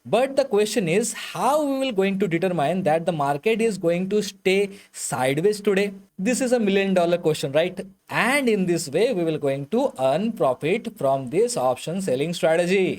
But the question is how we will going to determine that the market is going to stay sideways today. This is a $1,000,000 question, right? And in this way, we will going to earn profit from this option selling strategy.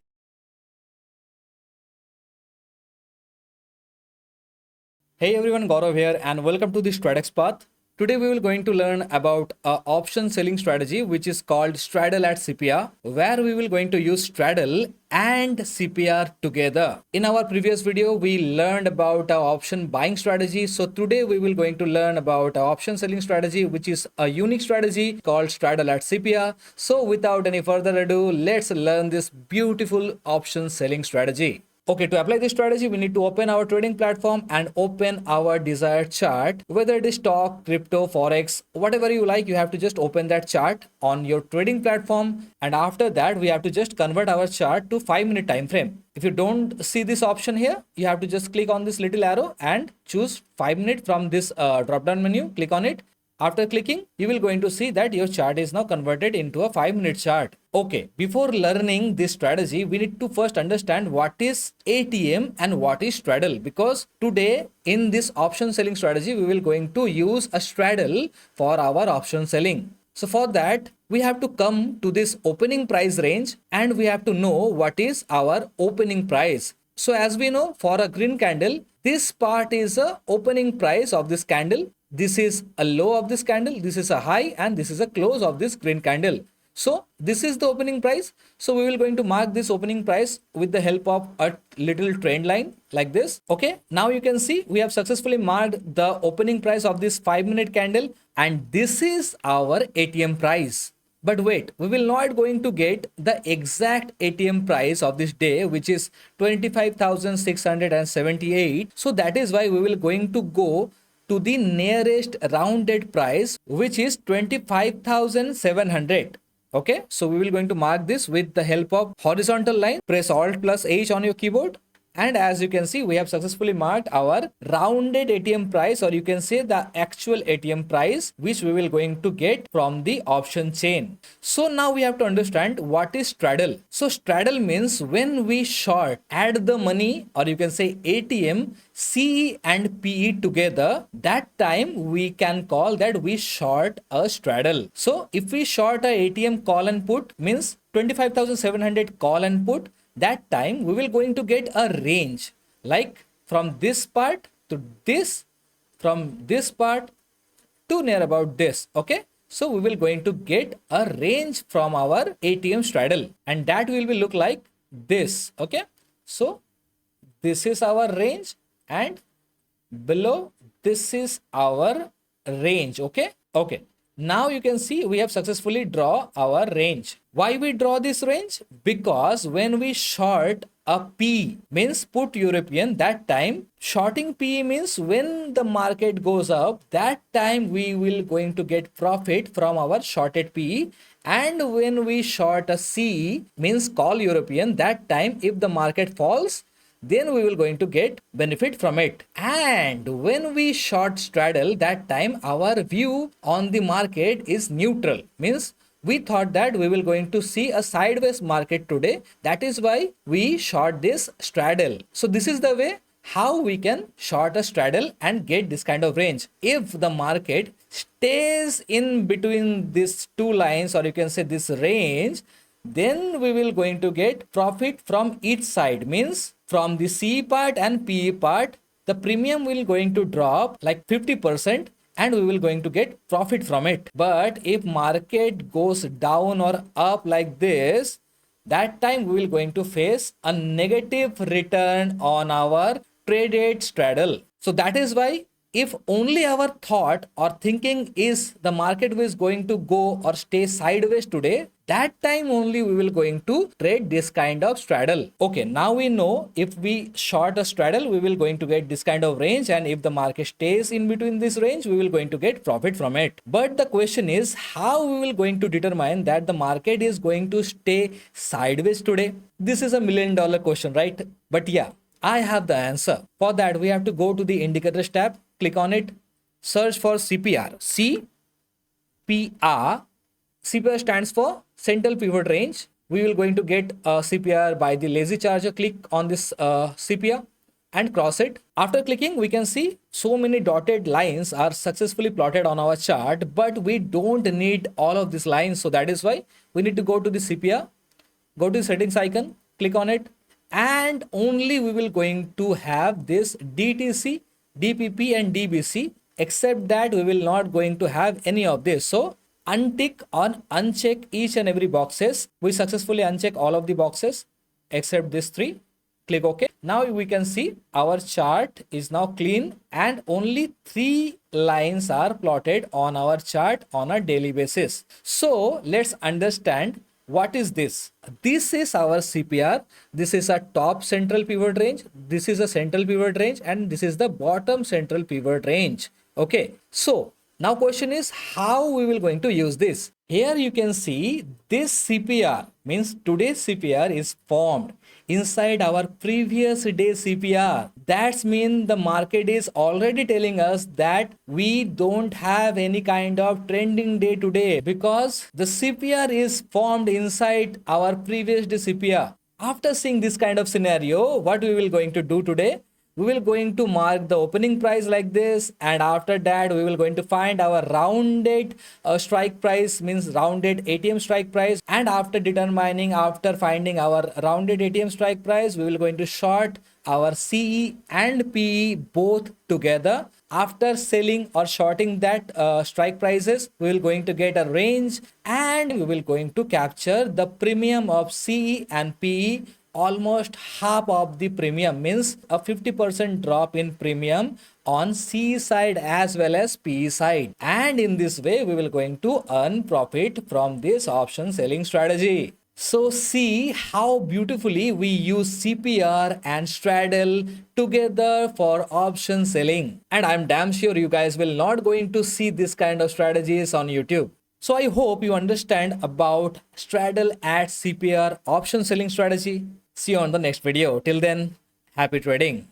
Hey everyone, Gaurav here and welcome to the Stratex path. Today we will going to learn about a option selling strategy which is called straddle at CPR, where we will going to use straddle and CPR together. In our previous video we learned about our option buying strategy. So today we will going to learn about our option selling strategy which is a unique strategy called straddle at CPR. So without any further ado, let's learn this beautiful option selling strategy. Okay, to apply this strategy, we need to open our trading platform and open our desired chart. Whether it is stock, crypto, forex, whatever you like, you have to just open that chart on your trading platform. And after that, we have to just convert our chart to 5-minute time frame. If you don't see this option here, you have to just click on this little arrow and choose 5 minutes from this drop down menu. Click on it. After clicking, you will going to see that your chart is now converted into a 5-minute chart. Okay, before learning this strategy, we need to first understand what is ATM and what is straddle, because today in this option selling strategy, we will going to use a straddle for our option selling. So for that, we have to come to this opening price range and we have to know what is our opening price. So as we know, for a green candle, this part is a opening price of this candle. This is a low of this candle, this is a high, and this is a close of this green candle. So this is the opening price. So we will going to mark this opening price with the help of a little trend line like this. Okay, now you can see we have successfully marked the opening price of this 5-minute candle, and this is our ATM price. But wait, we will not going to get the exact ATM price of this day, which is 25,678. So that is why we will going to go to the nearest rounded price, which is 25,700. Okay, so we will going to mark this with the help of horizontal line. Press Alt plus H on your keyboard. And as you can see, we have successfully marked our rounded ATM price, or you can say the actual ATM price, which we will going to get from the option chain. So now we have to understand what is straddle. So straddle means when we short add the money, or you can say ATM, CE and PE together, that time we can call that we short a straddle. So if we short a ATM call and put, means 25,700 call and put, that time we will going to get a range like from this part to this, from this part to near about this. Okay, so we will going to get a range from our ATM straddle, and that will be look like this. Okay, so this is our range and below this is our range. Okay, now you can see we have successfully draw our range. Why we draw this range? Because when we short a P, means put European, that time shorting P means when the market goes up, that time we will going to get profit from our shorted P. And when we short a C, means call European, that time if the market falls, then we will going to get benefit from it. And when we short straddle, that time our view on the market is neutral, means we thought that we will going to see a sideways market today. That is why we short this straddle. So this is the way how we can short a straddle and get this kind of range. If the market stays in between these two lines, or you can say this range, then we will going to get profit from each side, means from the C part and PE part, the premium will going to drop like 50% and we will going to get profit from it. But if market goes down or up like this, that time we will going to face a negative return on our traded straddle. So that is why if only our thought or thinking is the market is going to go or stay sideways today, that time only we will going to trade this kind of straddle. Okay, now we know if we short a straddle, we will going to get this kind of range, and if the market stays in between this range, we will going to get profit from it. But the question is how we will going to determine that the market is going to stay sideways today. This is a $1,000,000 question, right? But yeah, I have the answer. For that, we have to go to the indicators tab, click on it, search for CPR. CPR. CPR stands for Central Pivot Range. we will going to get a CPR by the lazy charger. Click on this CPR and cross it. After clicking, we can see so many dotted lines are successfully plotted on our chart, but we don't need all of these lines. So that is why we need to go to the CPR, go to the settings icon, click on it, and only we will going to have this DTC, DPP and DBC, except that we will not going to have any of this. So untick or uncheck each and every boxes. We successfully uncheck all of the boxes except this three. Click OK. Now we can see our chart is now clean and only 3 lines are plotted on our chart on a daily basis. So let's understand what is this. This is our CPR. This is a top central pivot range. This is a central pivot range and this is the bottom central pivot range. Okay. So now question is how we will going to use this. Here you can see this CPR means today's CPR is formed inside our previous day CPR. That's mean the market is already telling us that we don't have any kind of trending day today because the CPR is formed inside our previous day CPR. After seeing this kind of scenario, what we will going to do today? We will going to mark the opening price like this, and after that we will going to find our rounded strike price, means rounded ATM strike price, and after finding our rounded ATM strike price, we will going to short our CE and PE both together. After selling or shorting that strike prices, we will going to get a range and we will going to capture the premium of CE and PE. Almost half of the premium, means a 50% drop in premium on C side as well as P side, and in this way we will going to earn profit from this option selling strategy. So see how beautifully we use CPR and straddle together for option selling, and I'm damn sure you guys will not going to see this kind of strategies on YouTube. So I hope you understand about straddle at CPR option selling strategy. See you on the next video. Till then, happy trading.